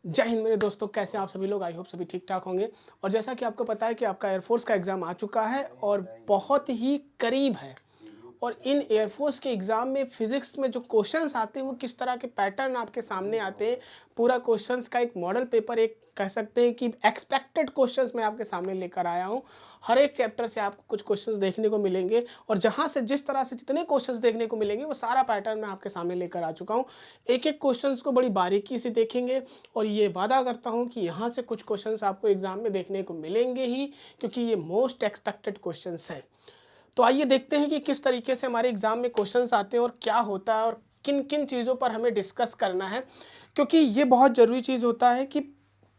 जय हिंद मेरे दोस्तों, कैसे हैं आप सभी लोग। आई होप सभी ठीक ठाक होंगे। और जैसा कि आपको पता है कि आपका एयरफोर्स का एग्ज़ाम आ चुका है और बहुत ही करीब है। और इन एयरफोर्स के एग्ज़ाम में फिज़िक्स में जो क्वेश्चंस आते हैं वो किस तरह के पैटर्न आपके सामने आते हैं, पूरा क्वेश्चंस का एक मॉडल पेपर, एक कह सकते हैं कि एक्सपेक्टेड क्वेश्चंस मैं आपके सामने लेकर आया हूँ। हर एक चैप्टर से आपको कुछ क्वेश्चंस देखने को मिलेंगे और जहाँ से जिस तरह से जितने क्वेश्चंस देखने को मिलेंगे वो सारा पैटर्न मैं आपके सामने लेकर आ चुका हूँ। एक एक क्वेश्चंस को बड़ी बारीकी से देखेंगे और ये वादा करता हूँ कि यहाँ से कुछ क्वेश्चंस आपको एग्ज़ाम में देखने को मिलेंगे ही, क्योंकि ये मोस्ट एक्सपेक्टेड क्वेश्चंस हैं। तो आइए देखते हैं कि किस तरीके से हमारे एग्ज़ाम में क्वेश्चंस आते हैं और क्या होता है और किन किन चीज़ों पर हमें डिस्कस करना है, क्योंकि ये बहुत ज़रूरी चीज़ होता है कि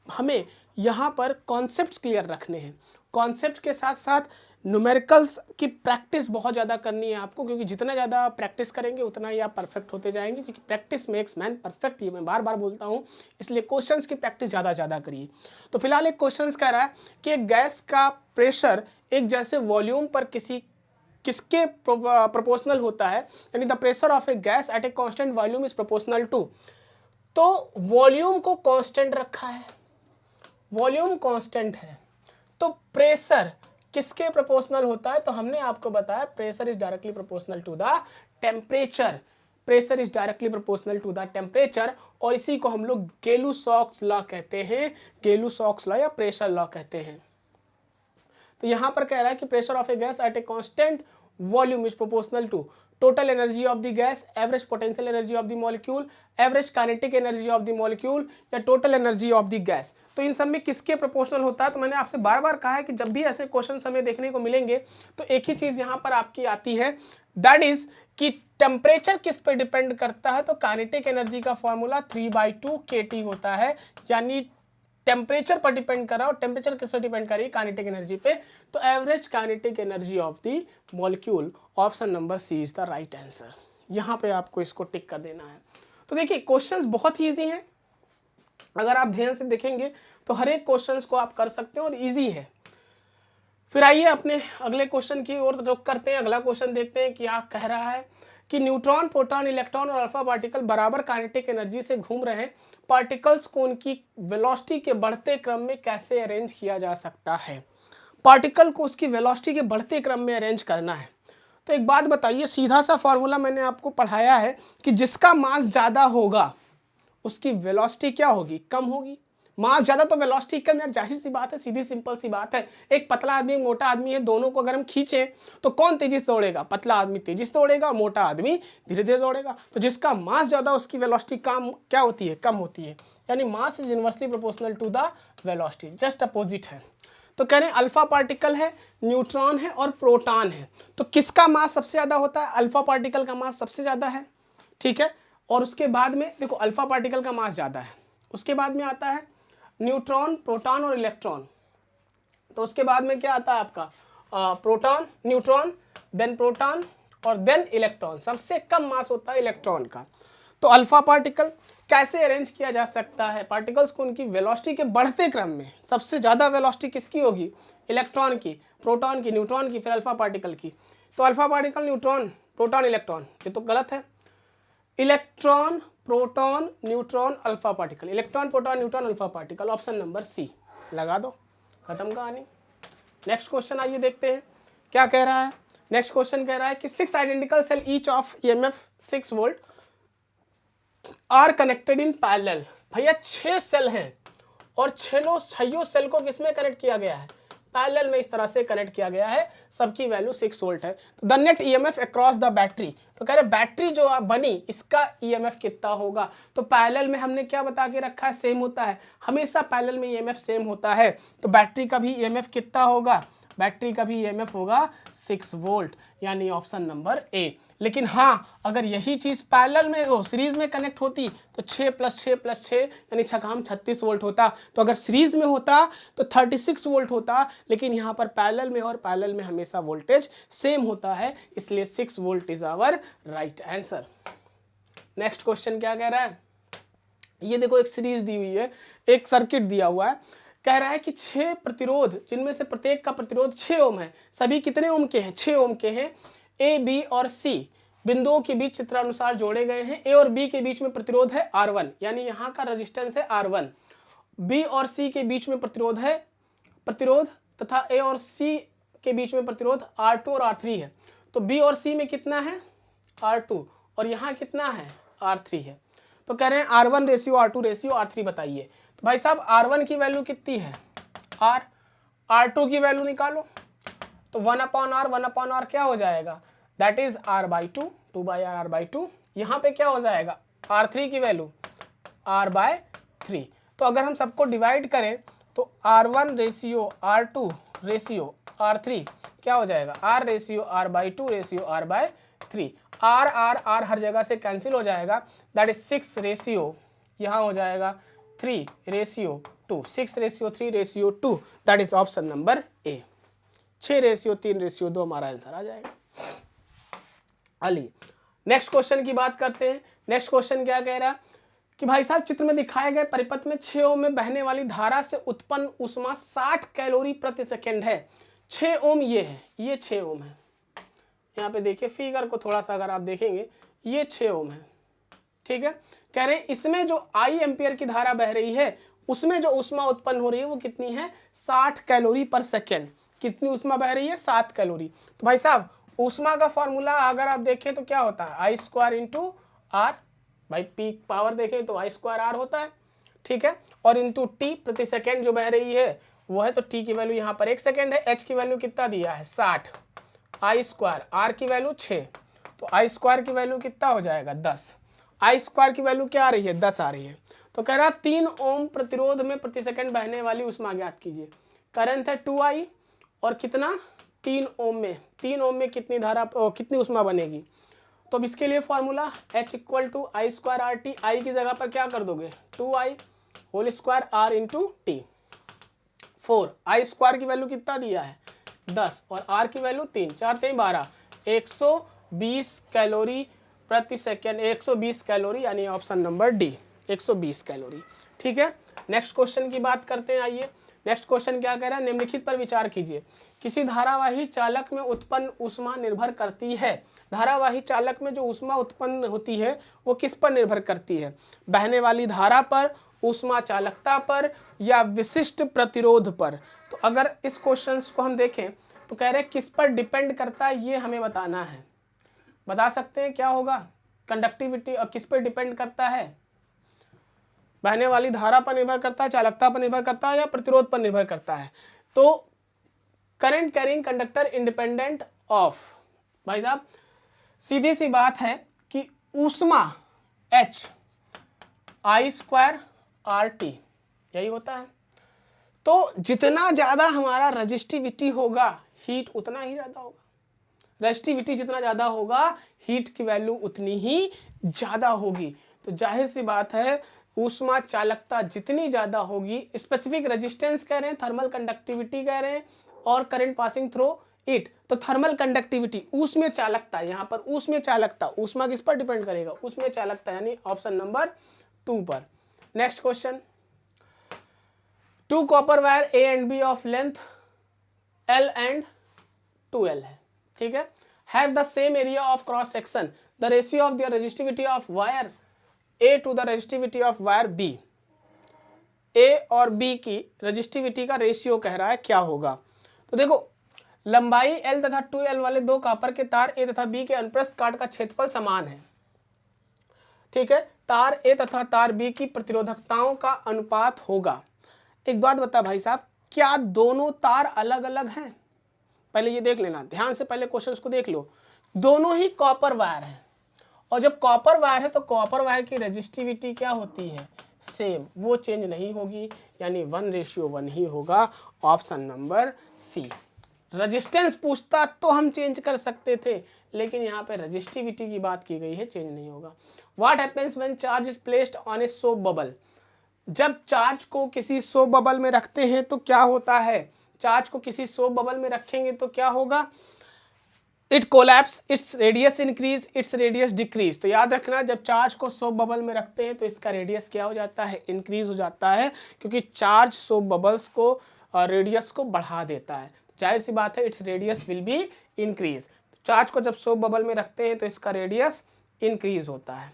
हमें यहाँ पर कॉन्सेप्ट्स क्लियर रखने हैं। कॉन्सेप्ट के साथ साथ न्यूमेरिकल्स की प्रैक्टिस बहुत ज़्यादा करनी है आपको, क्योंकि जितना ज़्यादा प्रैक्टिस करेंगे उतना ही आप परफेक्ट होते जाएंगे, क्योंकि प्रैक्टिस मेक्स मैन परफेक्ट, ये मैं बार बार बोलता हूँ। इसलिए क्वेश्चंस की प्रैक्टिस ज़्यादा करिए। तो फिलहाल एक क्वेश्चंस कह रहा है कि एक गैस का प्रेशर एक जैसे वॉल्यूम पर किसके प्रोपोर्शनल होता है, यानी the pressure of a gas at a constant volume is proportional to. तो वॉल्यूम को कांस्टेंट रखा है, वॉल्यूम कांस्टेंट है, तो प्रेशर किसके प्रोपोर्शनल होता है? तो हमने आपको बताया pressure is directly proportional to the temperature. Pressure is directly proportional to the temperature, और इसी को हम लोग गेलू-सॉक्स लॉ कहते हैं, गेलू-सॉक्स लॉ या प्रेशर लॉ कहते हैं। तो यहां पर कह रहा है कि pressure of a gas at a constant volume is proportional to total energy of the gas, average potential energy of the molecule, average kinetic energy of the molecule या total energy of the gas. तो इन सब में किसके proportional होता है? तो मैंने आपसे बार बार कहा है कि जब भी ऐसे क्वेश्चन हमें देखने को मिलेंगे तो एक ही चीज यहां पर आपकी आती है, दैट इज कि टेम्परेचर किस पे डिपेंड करता है। तो काइनेटिक एनर्जी का फॉर्मूला 3/2 kT होता है, यानी टेम्परेचर पर डिपेंड कर रहा है। और टेम्परेचर किस पर डिपेंड कर रही है? काइनेटिक एनर्जी पे। तो average kinetic energy of the molecule, option number C is the right answer. यहां पे आपको इसको टिक कर देना है। तो देखिए क्वेश्चंस बहुत ही ईजी हैं, अगर आप ध्यान से देखेंगे तो हर एक क्वेश्चंस को आप कर सकते हैं और ईजी है। फिर आइए अपने अगले क्वेश्चन की ओर रुख करते हैं। अगला क्वेश्चन देखते हैं क्या कह रहा है कि न्यूट्रॉन, प्रोटॉन, इलेक्ट्रॉन और अल्फा पार्टिकल बराबर काइनेटिक एनर्जी से घूम रहे पार्टिकल्स को उनकी वेलोसिटी के बढ़ते क्रम में कैसे अरेंज किया जा सकता है। पार्टिकल को उसकी वेलोसिटी के बढ़ते क्रम में अरेंज करना है। तो एक बात बताइए, सीधा सा फॉर्मूला मैंने आपको पढ़ाया है कि जिसका मास ज़्यादा होगा उसकी वेलोसिटी क्या होगी? कम होगी। मास ज्यादा तो वेलोसिटी कम, यार जाहिर सी बात है, सीधी सिंपल सी बात है। एक पतला आदमी, एक मोटा आदमी है, दोनों को अगर हम खींचे तो कौन तेजी से दौड़ेगा? पतला आदमी तेजी से दौड़ेगा, मोटा आदमी धीरे धीरे दौड़ेगा। तो जिसका मास ज्यादा उसकी वेलोसिटी कम क्या होती है? कम होती है। यानी mass is inversely proportional to the velocity, just opposite है। तो कह रहे हैं अल्फा पार्टिकल है, न्यूट्रॉन है और प्रोटॉन है, तो किसका मास सबसे ज्यादा होता है? अल्फा पार्टिकल का मास सबसे ज्यादा है, ठीक है। और उसके बाद में देखो अल्फा पार्टिकल का मास ज्यादा है, उसके बाद में आता है न्यूट्रॉन, प्रोटॉन और इलेक्ट्रॉन। तो उसके बाद में क्या आता है आपका? प्रोटॉन, न्यूट्रॉन, देन प्रोटॉन और देन इलेक्ट्रॉन। सबसे कम मास होता है इलेक्ट्रॉन का। तो अल्फा पार्टिकल कैसे अरेंज किया जा सकता है? पार्टिकल्स को उनकी वेलोसिटी के बढ़ते क्रम में सबसे ज्यादा वेलोसिटी किसकी होगी? इलेक्ट्रॉन की, प्रोटॉन की, न्यूट्रॉन की, फिर अल्फा पार्टिकल की। तो alpha particle, neutron, proton, electron, ये तो गलत है। Electron, proton, neutron, alpha particle, electron, proton, neutron, alpha particle, option number C. लगा दो, खत्म कहानी। नेक्स्ट क्वेश्चन आइए देखते हैं क्या कह रहा है। नेक्स्ट क्वेश्चन कह रहा है कि 6 identical cell each of EMF 6 volt are connected in parallel. भैया 6 सेल हैं और छह सेल को किसमें कनेक्ट किया गया है? पैरेलल में इस तरह से कनेक्ट किया गया है, सबकी वैल्यू 6 वोल्ट है। तो the net EMF across the battery, तो कह रहे बैटरी जो बनी इसका ईएमएफ कितना होगा? तो पैरेलल में हमने क्या बता के रखा है? सेम होता है, हमेशा पैरेलल में ईएमएफ सेम होता है। तो बैटरी का भी ईएमएफ कितना होगा? बैटरी का भी ईएमएफ होगा 6 वोल्ट, यानी ऑप्शन नंबर ए। लेकिन हाँ, अगर यही चीज पैरेलल में वो सीरीज में कनेक्ट होती तो 6 + 6 + 6 यानी 6 36 वोल्ट होता। तो अगर सीरीज में होता तो 36 वोल्ट होता, लेकिन यहाँ पर पैरेलल में, और पैरेलल में हमेशा वोल्टेज सेम होता है, इसलिए 6 volt is our right answer. Next question क्या कह रहा है? ये देखो एक सीरीज दी हुई है, एक सर्किट दिया हुआ है, कह रहा है कि 6 प्रतिरोध जिनमें से प्रत्येक का प्रतिरोध 6 ओम है, सभी कितने ओम के हैं? 6 ओम के हैं। ए, बी और सी बिंदुओं के बीच चित्रानुसार जोड़े गए हैं। ए और बी के बीच में प्रतिरोध है R1, यानी यहाँ का रेजिस्टेंस है R1, बी और सी के बीच में प्रतिरोध तथा ए और सी के बीच में प्रतिरोध R2 और R3 है। तो बी और सी में कितना है R2 और यहाँ कितना है R3 है। तो कह रहे हैं R1 ratio R2 ratio R3 बताइए। तो भाई साहब R1 की वैल्यू कितनी है R, R2 की वैल्यू निकालो। तो 1/R क्या हो जाएगा, दैट इज R/2, 2/R/2। यहाँ पे क्या हो जाएगा R3 की वैल्यू R/3। तो अगर हम सबको डिवाइड करें तो R1 ratio R2 ratio R3 क्या हो जाएगा R ratio R/2 ratio R/3। R हर जगह से कैंसिल हो जाएगा, दैट इज 6 रेशियो यहाँ हो जाएगा 3 ratio 2, 6 ratio 3 ratio 2, that is option number A. 6 ratio 3 ratio 2 हमारा आंसर आ जाएगा। अली नेक्स्ट क्वेश्चन की बात करते हैं। नेक्स्ट क्वेश्चन क्या कह रहा है कि भाई साहब चित्र में दिखाए गए परिपथ में 6 ओम में बहने वाली धारा से उत्पन्न ऊष्मा 60 कैलोरी प्रति सेकंड है। 6 ओम ये है, ये 6 ओम है। यहाँ पे देखिए फिगर को थोड़ा सा अगर आप देखेंगे ये 6 ओम है, ठीक है। कह रहे हैं इसमें जो आई एम्पियर की धारा बह रही है उसमें जो ऊष्मा उत्पन्न हो रही है वो कितनी है 60 कैलोरी पर सेकेंड। कितनी ऊष्मा बह रही है 7 कैलोरी। तो भाई साहब ऊष्मा का फॉर्मूला अगर आप देखें तो क्या होता है I² इंटू आर, भाई पीक पावर देखें तो I² R होता है, ठीक है। और इंटू टी प्रति सेकेंड जो बह रही है वो है, तो टी की वैल्यू यहाँ पर 1 सेकेंड है। एच की वैल्यू कितना दिया है 60, I² R की वैल्यू 6, तो I² की वैल्यू कितना हो जाएगा 10। I² की वैल्यू क्या आ रही है 10 आ रही है। तो कह रहा 3 ओम प्रतिरोध में प्रति सेकंड बहने वाली ऊष्मा ज्ञात कीजिए। करंट है 2I और कितना 3 ओम में, 3 ओम में कितनी धारा कितनी ऊष्मा बनेगी। तो अब इसके लिए formula H = I² RT, I की जगह पर क्या कर दोगे 2I whole square R into t. 4 I² की वैल्यू कितना दिया है 10 और R की वैल्यू 3, 4 3 12, 120 कैलोरी प्रति सेकेंड, 120 कैलोरी यानी ऑप्शन नंबर डी 120 कैलोरी, ठीक है। नेक्स्ट क्वेश्चन की बात करते हैं। आइए नेक्स्ट क्वेश्चन क्या कह रहा है, निम्नलिखित पर विचार कीजिए। किसी धारावाही चालक में उत्पन्न ऊष्मा निर्भर करती है। धारावाही चालक में जो ऊष्मा उत्पन्न होती है वो किस पर निर्भर करती है, बहने वाली धारा पर, ऊष्मा चालकता पर या विशिष्ट प्रतिरोध पर। तो अगर इस क्वेश्चन को हम देखें तो कह रहे हैं किस पर डिपेंड करता है ये हमें बताना है। बता सकते हैं क्या होगा, कंडक्टिविटी और किस पर डिपेंड करता है, बहने वाली धारा पर निर्भर करता है, चालकता पर निर्भर करता है या प्रतिरोध पर निर्भर करता है। तो current carrying conductor independent of, भाई साहब सीधी सी बात है कि ऊष्मा H I² RT यही होता है। तो जितना ज्यादा हमारा रेजिस्टिविटी होगा हीट उतना ही ज्यादा होगा, रेजिस्टिविटी जितना ज्यादा होगा हीट की वैल्यू उतनी ही ज्यादा होगी। तो जाहिर सी बात है ऊष्मा चालकता जितनी ज्यादा होगी, स्पेसिफिक रेजिस्टेंस कह रहे हैं, थर्मल कंडक्टिविटी कह रहे हैं और करंट पासिंग थ्रू इट। तो थर्मल कंडक्टिविटी ऊष्मीय चालकता, यहाँ पर ऊष्मीय चालकता, ऊष्मा किस पर डिपेंड करेगा ऊष्मीय चालकता यानी ऑप्शन नंबर 2 पर। Next question, 2 copper wire A and B of length L and 2L है, ठीक है, have the same area of cross section, the ratio of the resistivity of wire A to the resistivity of wire B। A और B की resistivity का ratio कह रहा है क्या होगा। तो देखो लंबाई L तथा 2L वाले 2 कॉपर के तार A तथा B के अनुप्रस्थ काट का क्षेत्रफल समान है, ठीक है। तार A तथा तार B की प्रतिरोधकताओं का अनुपात होगा। एक बात बता भाई साहब, क्या दोनों तार अलग अलग हैं, पहले ये देख लेना ध्यान से, पहले क्वेश्चन को देख लो। दोनों ही कॉपर वायर है और जब कॉपर वायर है तो कॉपर वायर की रेजिस्टिविटी क्या होती है सेम, वो चेंज नहीं होगी यानी 1:1 ही होगा, ऑप्शन नंबर सी। रेजिस्टेंस पूछता तो हम चेंज कर सकते थे, लेकिन यहाँ पे रेजिस्टिविटी की बात की गई है, चेंज नहीं होगा। What happens when charge is placed on a soap bubble, जब चार्ज को किसी सोप बबल में रखते हैं तो क्या होता है, चार्ज को किसी सोप बबल में रखेंगे तो क्या होगा, it collapse, its radius increase, its radius decrease. तो याद रखना जब चार्ज को सोप बबल में रखते हैं तो इसका रेडियस क्या हो जाता है इंक्रीज हो जाता है, क्योंकि चार्ज सोप बबल्स को रेडियस को बढ़ा देता है। जाहिर सी बात है its radius will be increase. Charge को जब सोप बबल में रखते हैं तो इसका रेडियस इंक्रीज होता है।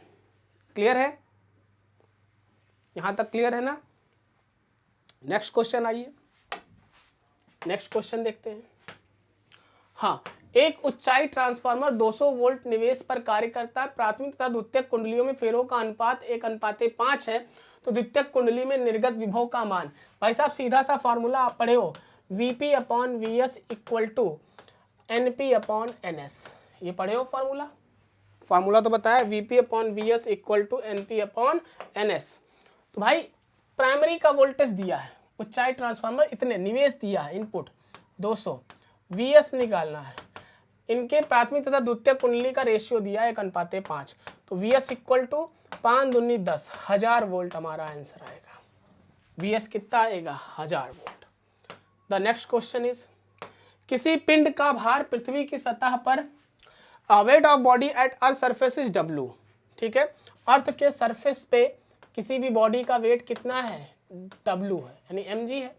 क्लियर है, यहां तक क्लियर है ना। नेक्स्ट क्वेश्चन आइए, नेक्स्ट क्वेश्चन देखते हैं। हाँ, एक ऊंचाई ट्रांसफार्मर 200 वोल्ट निवेश पर कार्य करता है। प्राथमिक तथा द्वितीयक कुंडलियों में फेरों का अनुपात 1:5 है, तो द्वितीयक कुंडली में निर्गत विभव का मान। भाई साहब सीधा सा फॉर्मूला आप पढ़े हो, Vp/Vs इक्वल टू Np/Ns, ये पढ़े हो फॉर्मूला? फॉर्मूला तो बताया, Vp/Vs इक्वल टू Np/Ns। तो भाई प्राइमरी का वोल्टेज दिया है, ऊंचाई ट्रांसफार्मर इतने निवेश दिया है, इनपुट 200, Vs निकालना है, इनके प्राथमिक तथा द्वितीयक कुंडली का रेशियो दिया है 1:5, तो Vs इक्वल टू 5 दूनी 10, 1000 वोल्ट हमारा आंसर आएगा। Vs कितना आएगा? 1000 volt. The next question is, किसी पिंड का भार पृथ्वी की सतह पर, weight of body at earth surface is W, ठीक है, अर्थ के सरफेस पे किसी भी बॉडी का वेट कितना है? W है, यानी mg है।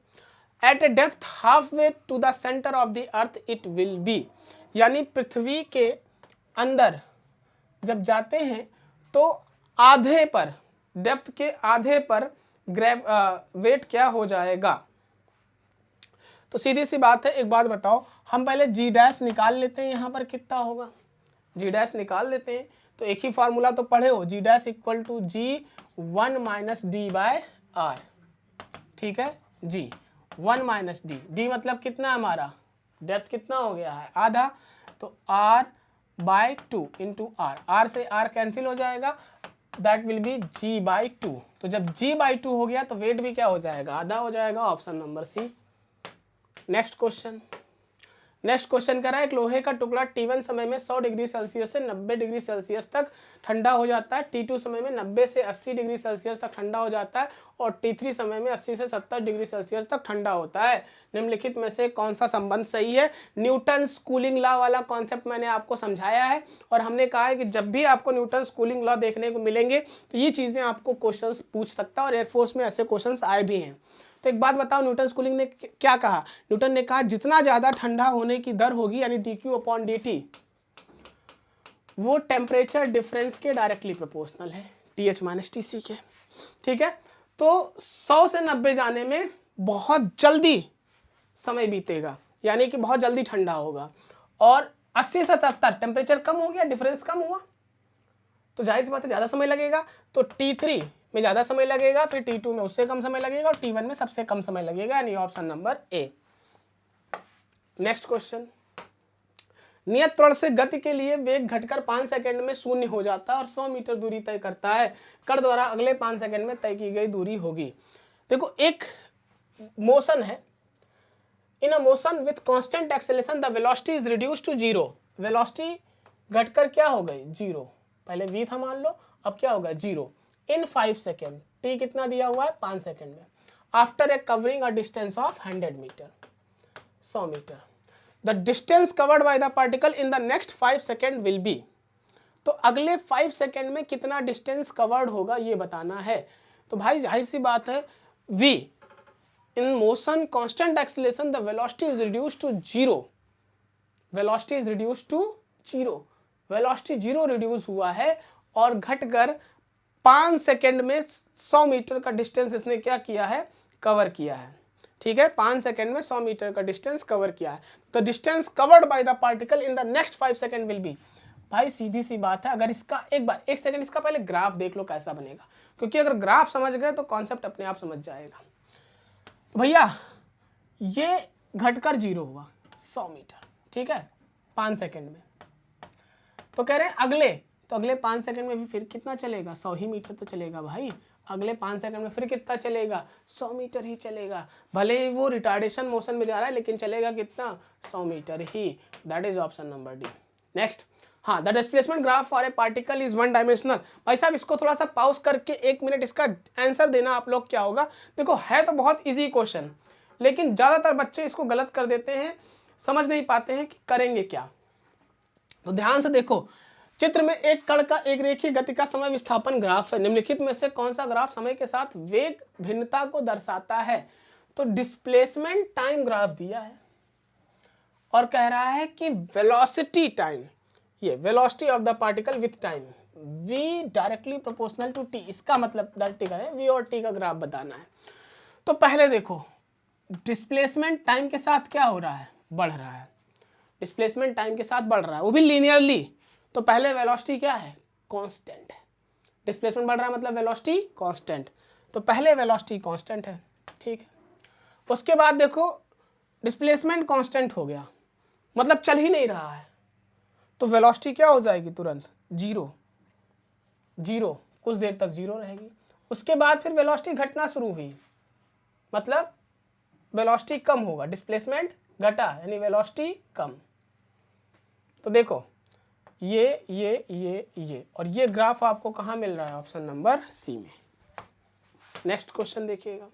At a depth half way to the centre of the earth it will be, यानी पृथ्वी के अंदर जब जाते हैं तो आधे पर, डेप्थ के आधे पर वेट क्या हो जाएगा? तो सीधी सी बात है, एक बात बताओ, हम पहले जी डैश निकाल लेते हैं, यहाँ पर कितना होगा? जी डैश निकाल लेते हैं, तो एक ही फार्मूला तो पढ़े हो, जी dash equal to G1 - D/R, ठीक है, G1 - D, D मतलब कितना हमारा? डेप्थ कितना हो गया है? आधा, तो R/2 इंटू R, R से R कैंसिल हो जाएगा, दैट विल बी G/2। तो जब G/2 हो गया तो वेट भी क्या हो जाएगा? आधा हो जाएगा, option number C. Next question, next question कह रहा है, एक लोहे का टुकड़ा T1 समय में 100 डिग्री सेल्सियस से 90 डिग्री सेल्सियस तक ठंडा हो जाता है, T2 समय में 90 से 80 डिग्री सेल्सियस तक ठंडा हो जाता है, और T3 समय में 80 से 70 डिग्री सेल्सियस तक ठंडा होता है। निम्नलिखित में से कौन सा संबंध सही है? न्यूटन्स कूलिंग लॉ वाला कॉन्सेप्ट मैंने आपको समझाया है, और हमने कहा है कि जब भी आपको न्यूटन्स कूलिंग लॉ देखने को मिलेंगे तो ये चीज़ें आपको क्वेश्चन पूछ सकता है, और एयरफोर्स में ऐसे क्वेश्चन आए भी हैं। तो एक बात बताओ, न्यूटन कूलिंग ने क्या कहा? न्यूटन ने कहा जितना ज्यादा ठंडा होने की दर होगी, यानी dQ/dt, वो टेम्परेचर डिफरेंस के डायरेक्टली प्रोपोर्शनल है, TH - TC के, ठीक है। तो 100 से 90 जाने में बहुत जल्दी समय बीतेगा, यानी कि बहुत जल्दी ठंडा होगा, और 80 से 70 टेम्परेचर कम हो गया, डिफरेंस कम हुआ, तो जाहिर सी बात है ज़्यादा समय लगेगा। तो T3 में ज़्यादा समय लगेगा, फिर T2 में उससे कम समय लगेगा, और T1 में सबसे कम समय लगेगा, यानी option number A. Next question, नियत त्वरण से गति के लिए वेग घटकर 5 सेकंड में 0 हो जाता है और 100 मीटर दूरी तय करता है। कण द्वारा अगले 5 सेकंड में तय की गई दूरी होगी। देखो, एक मोशन है, in a motion with constant acceleration the velocity is reduced to 0। Velocity घटकर क्या हो गई? 0। पहले v था मान लो, अब क्या होगा? 0 इन 5 सेकेंड। t कितना दिया हुआ है? 5 सेकेंड में। After a covering a distance of 100 metre, 100 metre, the distance covered by the particle in the next 5 second will be. तो अगले 5 सेकेंड में कितना डिस्टेंस कवर्ड होगा ये बताना है। तो भाई जाहिर सी बात है, v in motion constant acceleration the velocity is reduced to 0, velocity is reduced to 0, velocity 0 reduce हुआ है और घटकर 5 सेकेंड में 100 मीटर का डिस्टेंस इसने क्या किया है? कवर किया है, ठीक है। 5 सेकेंड में 100 मीटर का डिस्टेंस कवर किया है। तो distance covered by the particle in the next 5 second will B. भाई सीधी सी बात है, अगर इसका एक सेकेंड इसका पहले ग्राफ देख लो कैसा बनेगा, क्योंकि अगर ग्राफ समझ गए तो कॉन्सेप्ट अपने आप समझ जाएगा। भैया ये घटकर 0 हुआ 100 मीटर, ठीक है, 5 सेकेंड में। तो कह रहे हैं अगले 5 सेकेंड में भी फिर कितना चलेगा? 100 ही मीटर तो चलेगा भाई। अगले 5 सेकेंड में फिर कितना चलेगा? 100 मीटर ही चलेगा। भले ही वो रिटार्डेशन मोशन में जा रहा है, लेकिन चलेगा कितना? 100 मीटर ही। That is option number D. Next, हाँ, the displacement graph for a particle is 1 dimensional. भाई साहब इसको थोड़ा सा पॉज करके 1 मिनट इसका आंसर देना आप लोग क्या होगा। देखो है तो बहुत इजी क्वेश्चन, लेकिन ज़्यादातर बच्चे इसको गलत कर देते हैं, समझ नहीं पाते हैं कि करेंगे क्या। तो ध्यान से देखो, चित्र में एक कण का एक रेखीय गति का समय विस्थापन ग्राफ है। निम्नलिखित में से कौन सा ग्राफ समय के साथ वेग भिन्नता को दर्शाता है? तो डिस्प्लेसमेंट टाइम ग्राफ दिया है और कह रहा है कि वेलोसिटी टाइम, ये velocity of the particle with time, v directly proportional to t। इसका मतलब डायरेक्टली करें v और t का ग्राफ बताना है। तो पहले देखो डिस्प्लेसमेंट टाइम के साथ क्या हो रहा है, बढ़ रहा है, डिस्प्लेसमेंट टाइम के साथ बढ़ रहा है, वो भी लीनियरली। तो पहले वेलोसिटी क्या है, कांस्टेंट है, डिस्प्लेसमेंट बढ़ रहा है मतलब वेलोसिटी कांस्टेंट, तो पहले वेलोसिटी कांस्टेंट है, ठीक है। उसके बाद देखो डिस्प्लेसमेंट कांस्टेंट हो गया, मतलब चल ही नहीं रहा है, तो वेलोसिटी क्या हो जाएगी तुरंत, जीरो, जीरो, कुछ देर तक जीरो रहेगी। उसके बाद फिर वेलोसिटी घटना शुरू हुई, मतलब वेलोसिटी कम होगा, डिस्प्लेसमेंट घटा यानी वेलोसिटी कम। तो देखो ये और ये ग्राफ आपको कहाँ मिल रहा है, ऑप्शन नंबर सी में। नेक्स्ट क्वेश्चन देखिएगा,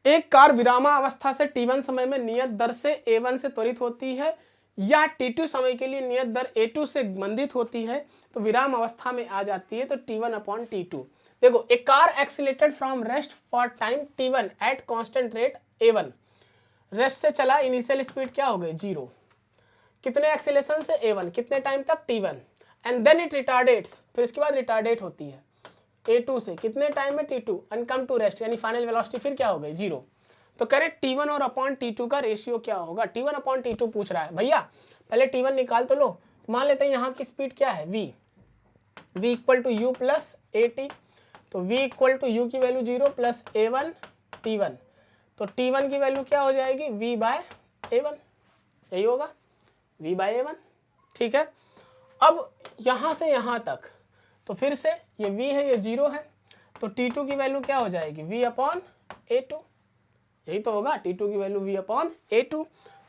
एक कार विरामावस्था से t1 समय में नियत दर से a1 से त्वरित होती है या t2 समय के लिए नियत दर a2 से मंदित होती है, तो विराम अवस्था में आ जाती है, तो t1/t2। देखो a car accelerated from rest for time t1 at constant rate a1, rest से चला, इनिशियल स्पीड क्या हो गई, जीरो, कितने एक्सीलेशन से a1, कितने टाइम तक t1, एंड देन इट रिटार्डेट्स, फिर इसके बाद रिटार्डेट होती है a2 से कितने टाइम में t2 and come to rest, यानी फाइनल वेलोसिटी फिर क्या हो गई, जीरो। तो कह रहे t1 और अपॉन t2 का रेशियो क्या होगा, t1/t2 पूछ रहा है भैया, पहले t1 निकाल तो लो। तो मान लेते हैं यहाँ की स्पीड क्या है, v equal to u plus at, तो v इक्वल टू u की value zero plus a1 t1, तो t1 की वैल्यू क्या हो जाएगी, v/a1, यही होगा, v/a1, ठीक है। अब यहाँ से यहाँ तक, तो फिर से ये v है, ये जीरो है, तो t2 की वैल्यू क्या हो जाएगी, v/a2, यही तो होगा, t2 की वैल्यू v/a2,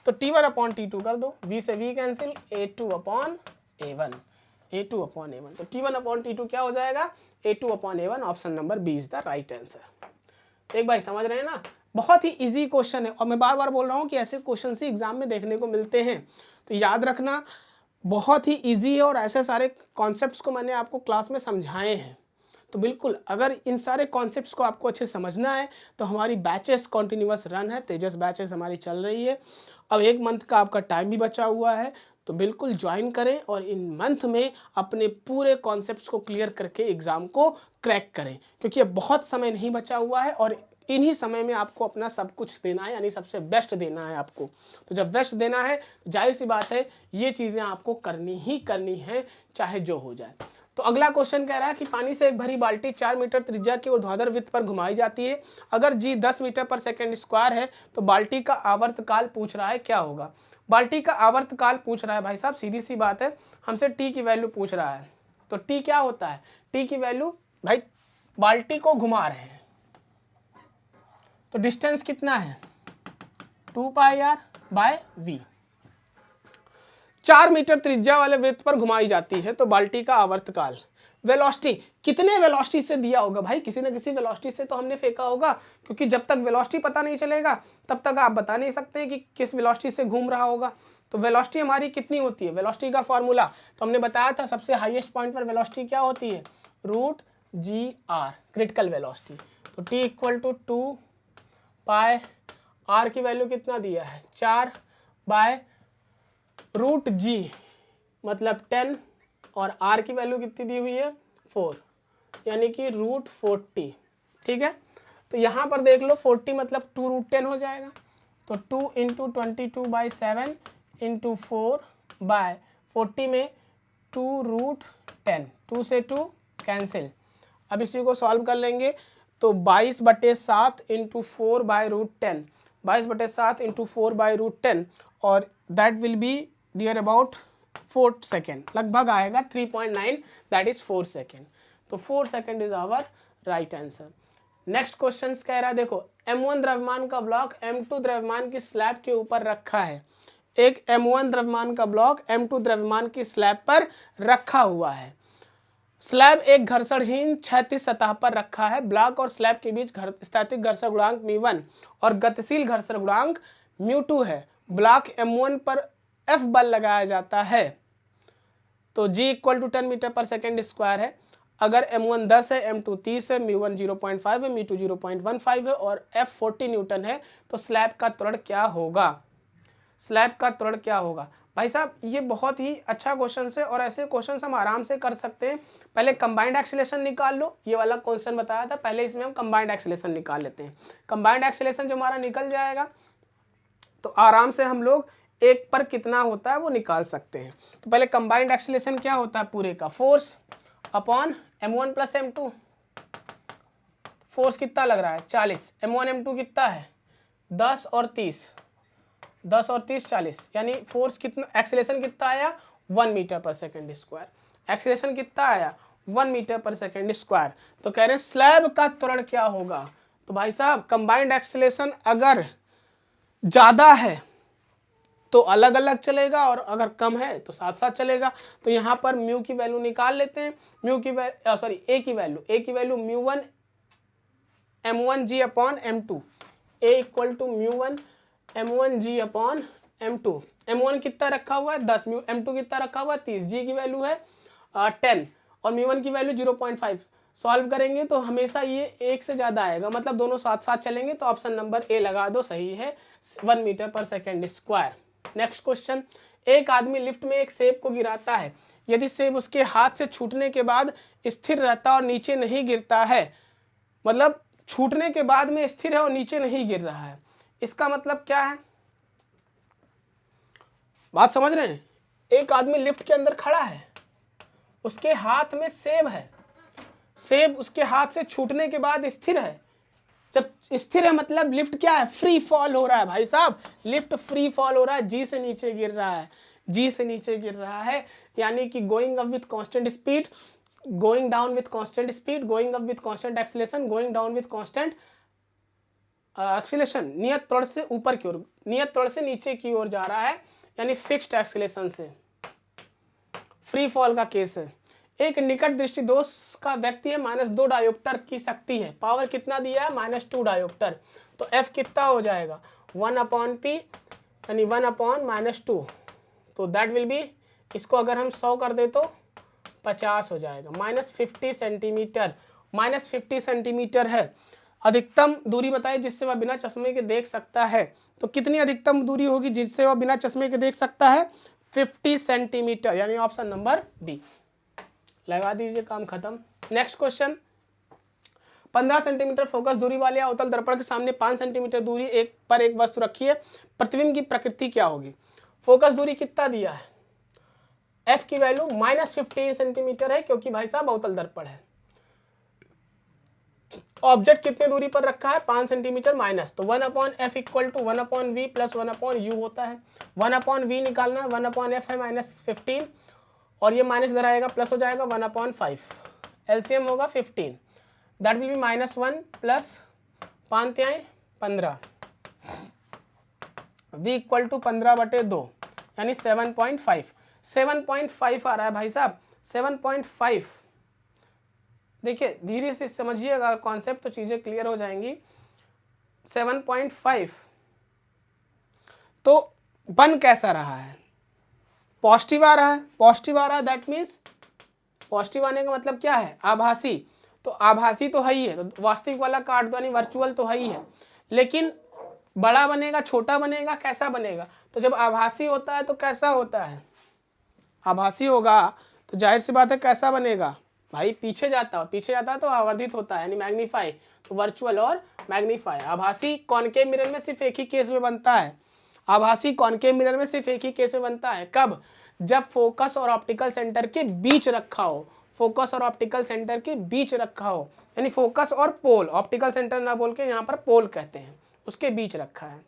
तो t1/t2 कर दो, v से v कैंसिल, a2/a1, a2/a1, तो t1/t2 क्या हो जाएगा, a2/a1, option number B is the right answer. एक भाई समझ रहे हैं ना, बहुत ही इजी क्वेश्चन है, और मैं बार बार बोल रहा हूँ कि ऐसे क्वेश्चन ही एग्जाम में देखने को मिलते हैं, तो याद रखना बहुत ही इजी है, और ऐसे सारे कॉन्सेप्ट्स को मैंने आपको क्लास में समझाए हैं। तो बिल्कुल अगर इन सारे कॉन्सेप्ट्स को आपको अच्छे समझना है तो हमारी बैचेस कॉन्टिन्यूअस रन है, तेजस बैचेस हमारी चल रही है। अब 1 मंथ का आपका टाइम भी बचा हुआ है, तो बिल्कुल ज्वाइन करें और इन मंथ में अपने पूरे कॉन्सेप्ट्स को क्लियर करके एग्ज़ाम को क्रैक करें, क्योंकि अब बहुत समय नहीं बचा हुआ है और इन्हीं समय में आपको अपना सब कुछ देना है, यानी सबसे बेस्ट देना है आपको। तो जब बेस्ट देना है तो जाहिर सी बात है ये चीज़ें आपको करनी ही करनी है, चाहे जो हो जाए। तो अगला क्वेश्चन कह रहा है कि पानी से एक भरी बाल्टी 4 मीटर त्रिज्या के ऊर्ध्वाधर वृत्त पर घुमाई जाती है, अगर जी 10 मीटर पर सेकंड स्क्वायर है तो बाल्टी का आवर्तकाल पूछ रहा है, क्या होगा। बाल्टी का आवर्तकाल पूछ रहा है भाई साहब, सीधी सी बात है, हमसे टी की वैल्यू पूछ रहा है, तो टी क्या होता है, टी की वैल्यू भाई बाल्टी को घुमा रहे हैं, तो डिस्टेंस कितना है 2πr/v, 4 मीटर त्रिज्या वाले वृत्त पर घुमाई जाती है, तो बाल्टी का आवर्तकाल। वेलोसिटी कितने वेलोसिटी से दिया होगा भाई, किसी न किसी वेलोसिटी से तो हमने फेंका होगा, क्योंकि जब तक वेलोसिटी पता नहीं चलेगा तब तक आप बता नहीं सकते हैं कि किस वेलोसिटी से घूम रहा होगा। तो वेलोसिटी हमारी कितनी होती है, वेलोसिटी का फॉर्मूला तो हमने बताया था, सबसे हाईएस्ट पॉइंट पर वेलोसिटी क्या होती है, √gr, क्रिटिकल वेलोसिटी। तो t इक्वल टू 2π, r की वैल्यू कितना दिया है 4/√g मतलब 10, और r की वैल्यू कितनी दी हुई है 4, यानी कि √40, ठीक है। तो यहाँ पर देख लो 40 मतलब 2√10 हो जाएगा, तो 2 × 22/7 × 4/40 में 2√10, 2 से 2 कैंसिल। अब इसी को सॉल्व कर लेंगे तो 22/7 × 4/√10, 22/7 × 4/√10, और that will be near about 4 second, लगभग आएगा 3.9, दैट इज 4 सेकेंड। तो 4 second is our right answer. Next question कह रहा है, देखो M1 द्रव्यमान का ब्लॉक M2 द्रव्यमान की स्लैब के ऊपर रखा है, एक M1 द्रव्यमान का ब्लॉक M2 द्रव्यमान की स्लैब पर रखा हुआ है, स्लैब एक घर्षणहीन क्षैतिज सतह पर रखा है, ब्लॉक और स्लैब के बीच स्थैतिक घर्षण गुणांक μ1 और गतिशील घर्षण गुणांक μ2 है, ब्लॉक M1 पर F बल लगाया जाता है, तो G इक्वल टू 10 मीटर पर सेकेंड स्क्वायर है, अगर M1 10 है, M2 30 है, μ1 0.5 है, μ2 0.15 है और F 40 न्यूटन है, तो स्लैब का त्वरण क्या होगा, स्लैब का त्वरण क्या होगा। भाई साहब ये बहुत ही अच्छा क्वेश्चन है और ऐसे क्वेश्चन हम आराम से कर सकते हैं। पहले कंबाइंड एक्सीलरेशन निकाल लो, ये वाला क्वेश्चन बताया था, पहले इसमें हम कंबाइंड एक्सीलरेशन निकाल लेते हैं। कंबाइंड एक्सीलरेशन जो हमारा निकल जाएगा तो आराम से हम लोग एक पर कितना होता है वो निकाल सकते हैं। तो पहले कंबाइंड एक्सीलरेशन क्या होता है पूरे का, force upon m1 plus m2। Force कितना लग रहा है 40, m1 m2 कितना है 10 और 30, 10 और 30 40, यानी फोर्स कितना, एक्सीलरेशन कितना आया 1 मीटर पर सेकेंड स्क्वायर। एक्सीलरेशन कितना आया 1 मीटर पर सेकेंड स्क्वायर। तो कह रहे हैं स्लैब का त्वरण क्या होगा। तो भाई साहब कंबाइंड एक्सीलरेशन अगर ज़्यादा है तो अलग अलग चलेगा और अगर कम है तो साथ साथ चलेगा। तो यहाँ पर म्यू की वैल्यू निकाल लेते हैं। म्यू की ए की वैल्यू म्यू1 m1g upon m2, A equal to म्यू1 m1g अपॉन m2। m1 कितना रखा हुआ है 10, m2 कितना रखा हुआ है 30, g की वैल्यू है 10 और म्यू1 की वैल्यू 0.5। सॉल्व करेंगे तो हमेशा ये एक से ज़्यादा आएगा, मतलब दोनों साथ साथ चलेंगे। तो ऑप्शन नंबर ए लगा दो, सही है 1 मीटर पर सेकेंड स्क्वायर। नेक्स्ट क्वेश्चन, एक आदमी लिफ्ट में एक सेब को गिराता है, यदि सेब उसके हाथ से छूटने के बाद स्थिर रहता और नीचे नहीं गिरता है, मतलब छूटने के बाद में स्थिर है और नीचे नहीं गिर रहा है, इसका मतलब क्या है, बात समझ रहे हैं। एक आदमी लिफ्ट के अंदर खड़ा है, उसके हाथ में सेब है, सेब उसके हाथ से छूटने के बाद स्थिर है। जब स्थिर है मतलब लिफ्ट क्या है, फ्री फॉल हो रहा है भाई साहब, लिफ्ट फ्री फॉल हो रहा है, जी से नीचे गिर रहा है, जी से नीचे गिर रहा है, यानी कि going up with constant speed, going down with constant speed, going up with constant acceleration, going down with constant acceleration, नियत त्वरण से ऊपर की ओर, नियत त्वरण से नीचे की ओर जा रहा है, यानी फिक्स्ड एक्सीलरेशन से, फ्री फॉल का केस है। एक निकट दृष्टि दोष का व्यक्ति है, -2 डायोप्टर की शक्ति है, पावर कितना दिया है -2 डायोप्टर, तो F कितना हो जाएगा 1/P यानी 1/-2, तो दैट विल बी, इसको अगर हम 100 कर दे तो 50 हो जाएगा, -50 सेंटीमीटर, -50 सेंटीमीटर है। अधिकतम दूरी बताइए जिससे वह बिना चश्मे के देख सकता है, तो कितनी अधिकतम दूरी होगी जिससे वह बिना चश्मे के देख सकता है 50 सेंटीमीटर, यानी ऑप्शन नंबर बी लगा दीजिए, काम खत्म। नेक्स्ट क्वेश्चन, 15 सेंटीमीटर फोकस दूरी वाले अवतल दर्पण के सामने 5 सेंटीमीटर दूरी एक वस्तु रखी है, प्रतिबिंब की प्रकृति क्या होगी। फोकस दूरी कितना दिया है, F की वैल्यू -15 सेंटीमीटर है, क्योंकि भाई साहब अवतल दर्पण है। ऑब्जेक्ट कितने दूरी पर रखा है 5 सेंटीमीटर माइनस, तो 1/F equal to 1/V plus 1/U होता है। 1/V निकालना, 1/F है -15 और ये माइनस इधर आएगा प्लस हो जाएगा 1/5, एलसीएम होगा 15, that will be -1 plus 5×15, V equal to 15/2 यानी 7.5, 7.5 आ रहा है भाई साहब, 7.5। देखिए धीरे से समझिएगा कॉन्सेप्ट तो चीज़ें क्लियर हो जाएंगी। 7.5 तो बन कैसा रहा है, पॉजिटिव आ रहा है, पॉजिटिव आ रहा है, दैट मीन्स पॉजिटिव आने का मतलब क्या है, आभासी, तो आभासी तो है ही है, तो वास्तविक वाला काट दो यानी वर्चुअल तो है ही है, लेकिन बड़ा बनेगा छोटा बनेगा कैसा बनेगा, तो जब आभासी होता है तो कैसा होता है, आभासी होगा तो जाहिर सी बात है कैसा बनेगा भाई, पीछे जाता है तो आवर्धित होता है यानी मैग्नीफाई, तो वर्चुअल और मैग्नीफाई। आभासी कॉनकेव मिरर में सिर्फ एक ही केस में बनता है, आभासी कॉनकेव मिरर में सिर्फ एक ही केस में बनता है, कब, जब फोकस और ऑप्टिकल सेंटर के बीच रखा हो, फोकस और ऑप्टिकल सेंटर के बीच रखा हो, यानी फोकस और पोल, ऑप्टिकल सेंटर ना बोल के यहाँ पर पोल कहते हैं, उसके बीच रखा है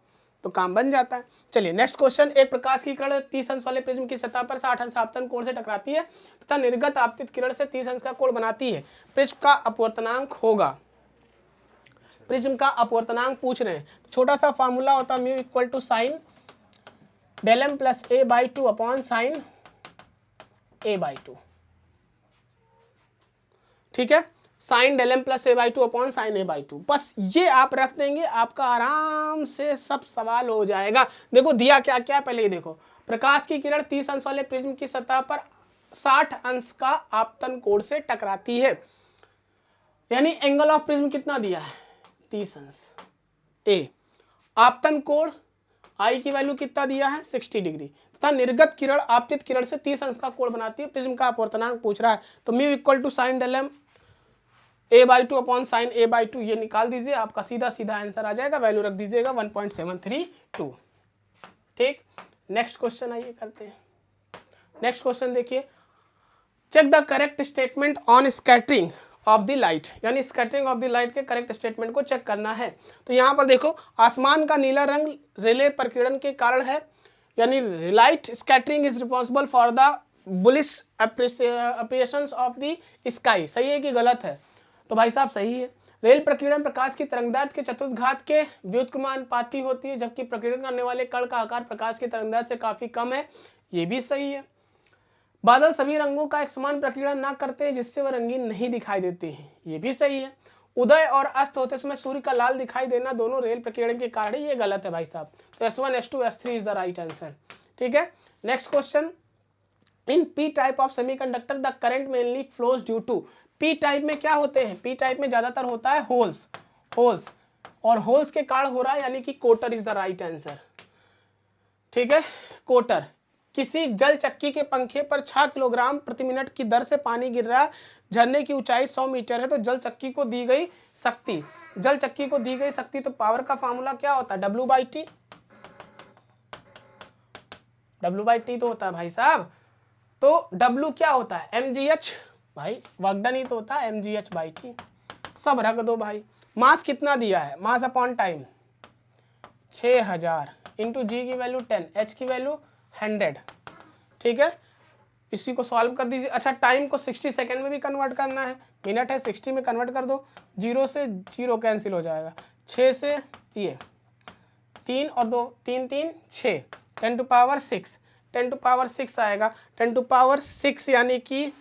तो काम बन जाता है। चलिए नेक्स्ट क्वेश्चन, एक प्रकाश की किरण 30 अंश वाले प्रिज्म की सतह पर 60 अंश आपतन कोण से टकराती है तथा निर्गत आपतित किरण से 30 अंश का कोण बनाती है, प्रिज्म का अपवर्तनांक होगा, प्रिज्म का अपवर्तनांक पूछ रहे हैं, तो छोटा सा फार्मूला होता है mu equal to sine del M plus a/2 upon sine a/2, ठीक है, sine del M plus a/2 upon sine a/2, बस ये आप रख देंगे, आपका आराम से सब सवाल हो जाएगा। देखो दिया क्या क्या, पहले ये देखो, प्रकाश की किरण 30 अंश वाले प्रिज्म की सतह पर 60 अंश का आपतन कोण से टकराती है, यानी एंगल ऑफ प्रिज्म कितना दिया है 30 अंश, ए आपतन कोण आई की वैल्यू कितना दिया है 60 डिग्री, तथा निर्गत किरण आपतित किरण से 30 अंश का कोण बनाती है। प्रिज्म का अपवर्तनांक पूछ रहा है तो mu equal to sine del M a/2 upon sine a/2 ये निकाल दीजिए, आपका सीधा सीधा आंसर आ जाएगा। वैल्यू रख दीजिएगा 1.732। ठीक, नेक्स्ट क्वेश्चन आइए करते हैं। नेक्स्ट क्वेश्चन देखिए, check the correct statement on scattering of the light, यानी स्कैटरिंग ऑफ द लाइट के करेक्ट स्टेटमेंट को चेक करना है। तो यहाँ पर देखो, आसमान का नीला रंग रिले प्रकीर्णन के कारण है, यानी light scattering is responsible for the bluish appearance of the sky. सही है कि गलत है? तो भाई साहब सही है। रेल प्रकीर्णन प्रकाश की तरंगदैर्घ्य के चतुर्थघात के व्युत्क्रमानुपाती होती है, जबकि प्रकीर्णन करने वाले कण का आकार प्रकाश की तरंगदैर्घ्य से काफी कम है। ये भी सही है। बादल सभी रंगों का एक समान प्रकीर्णन ना करते हैं, जिससे वह रंगीन नहीं दिखाई देते हैं। ये भी सही है। उदय और अस्त होते समय सूर्य का लाल दिखाई देना दोनों रेल प्रकीर्णन के कारण। ये गलत है भाई साहब। तो S1 S2 S3 is the right answer. ठीक है, next question, in P type of semiconductor the current mainly flows due to. P type में क्या होते हैं? पी टाइप में ज्यादातर होता है होल्स, और होल्स के कारण हो रहा है, यानी कि कोटर इज द राइट आंसर। ठीक है, कोटर। किसी जल चक्की के पंखे पर 6 किलोग्राम प्रति मिनट की दर से पानी गिर रहा है, झरने की ऊंचाई 100 मीटर है, तो जल चक्की को दी गई शक्ति, तो पावर का फार्मूला क्या होता है? W/T। W/T तो होता है भाई साहब, तो W क्या होता है? mgh। भाई वर्क डन ही तो होता है mgh/T। सब रख दो भाई। मास कितना दिया है? मास अपॉन टाइम 6000 इंटू जी की वैल्यू 10, h की वैल्यू 100। ठीक है, इसी को सॉल्व कर दीजिए। अच्छा, टाइम को 60 सेकेंड में भी कन्वर्ट करना है, मिनट है 60 में कन्वर्ट कर दो। 0 से 0 कैंसिल हो जाएगा, 6 से ये 3 और 2 3 3 6, 10 टू पावर 6, 10 टू पावर 6 आएगा। 10 टू पावर 6 यानी कि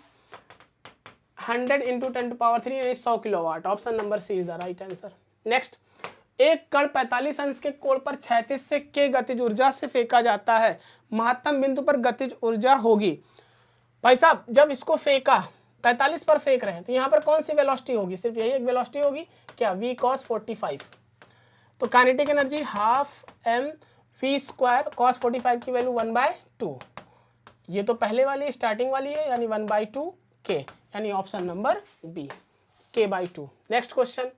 100 इंटू 10 टू पावर 3 यानी 100 kilowatt. Option number C is the right answer. Next, एक कण 45 अंश के कोण पर 36 से के गतिज ऊर्जा से फेंका जाता है, महत्तम बिंदु पर गतिज ऊर्जा होगी। भाई साहब, जब इसको फेंका 45 पर फेंक रहे हैं, तो यहाँ पर कौन सी वेलोसिटी होगी? सिर्फ यही एक वेलोसिटी होगी क्या? v cos 45। तो kinetic energy half m v square cos 45 की वैल्यू 1/2। ये तो पहले वाली स्टार्टिंग वाली है, यानी 1/2 k, यानी option number B k/2। Next question,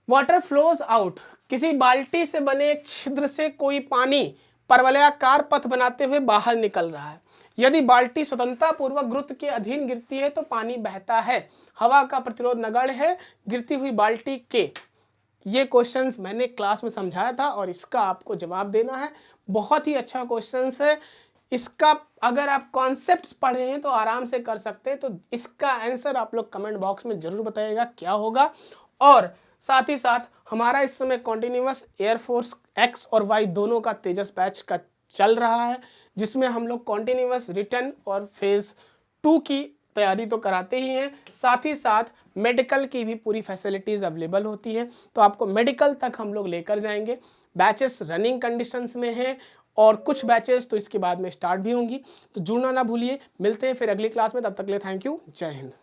water flows out. किसी बाल्टी से बने एक छिद्र से कोई पानी परवलयाकार पथ बनाते हुए बाहर निकल रहा है। यदि बाल्टी स्वतंत्रता पूर्वक गुरुत्व के अधीन गिरती है तो पानी बहता है। हवा का प्रतिरोध नगण्य है गिरती हुई बाल्टी के। ये क्वेश्चंस मैंने क्लास में समझाया था और इसका आपको जवाब देना है। बहुत ही अच्छा क्वेश्चंस है। इसका अगर आप कॉन्सेप्ट्स पढ़े हैं तो आराम से कर सकते हैं। तो इसका आंसर आप लोग कमेंट बॉक्स में जरूर बताइएगा क्या होगा। और साथ ही साथ हमारा इस समय कॉन्टिन्यूअस एयरफोर्स X और Y दोनों का तेजस बैच का चल रहा है, जिसमें हम लोग कॉन्टिन्यूअस रिटर्न और फेज 2 की तैयारी तो कराते ही हैं, साथ ही साथ मेडिकल की भी पूरी फैसिलिटीज़ अवेलेबल होती हैं। तो आपको मेडिकल तक हम लोग लेकर जाएंगे। बैचेस रनिंग कंडीशंस में हैं और कुछ बैचेस तो इसके बाद में स्टार्ट भी होंगी। तो जुड़ना ना भूलिए। मिलते हैं फिर अगली क्लास में, तब तक के लिए थैंक यू। जय हिंद।